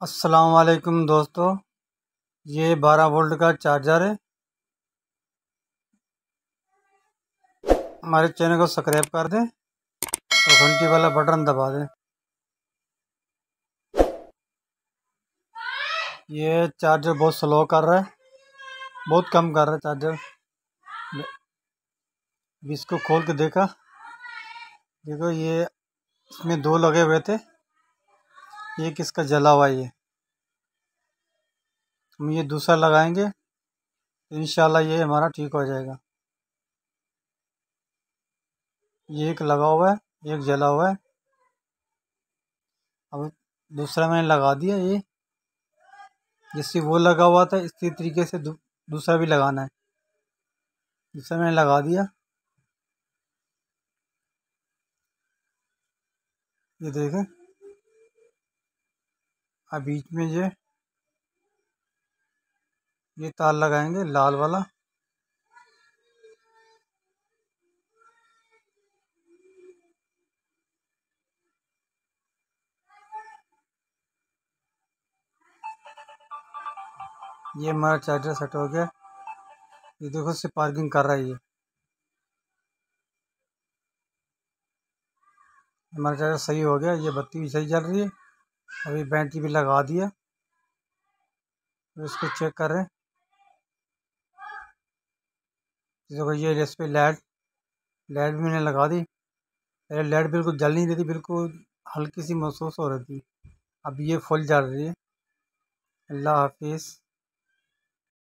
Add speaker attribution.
Speaker 1: अस्सलाम वालेकुम दोस्तों, ये 12 वोल्ट का चार्जर है। हमारे चैनल को सब्सक्राइब कर दें और घंटी वाला बटन दबा दें। ये चार्जर बहुत स्लो कर रहा है, बहुत कम कर रहा है चार्जर। इसको खोल के देखा, देखो ये इसमें दो लगे हुए थे, एक इसका जला हुआ है। हम ये दूसरा लगाएंगे तो इंशाल्लाह ये हमारा ठीक हो जाएगा। ये एक लगा हुआ है, एक जला हुआ है। अब दूसरा मैंने लगा दिया। ये जैसे वो लगा हुआ था इसी तरीके से दूसरा भी लगाना है। दूसरा मैंने लगा दिया। ये देखें, अब बीच में ये तार लगाएंगे लाल वाला। ये हमारा चार्जर सेट हो गया। ये देखो इससे पार्किंग कर रहा है। ये हमारा चार्जर सही हो गया। ये बत्ती भी सही चल रही है। अभी बैटरी भी लगा दिया, तो इसको चेक कर रहे हैं। देखो ये इस पर लाइट भी मैंने लगा दी। पहले लाइट बिल्कुल जल नहीं रही थी, बिल्कुल हल्की सी महसूस हो रही थी। अब ये फुल जल रही है। अल्लाह हाफिज़।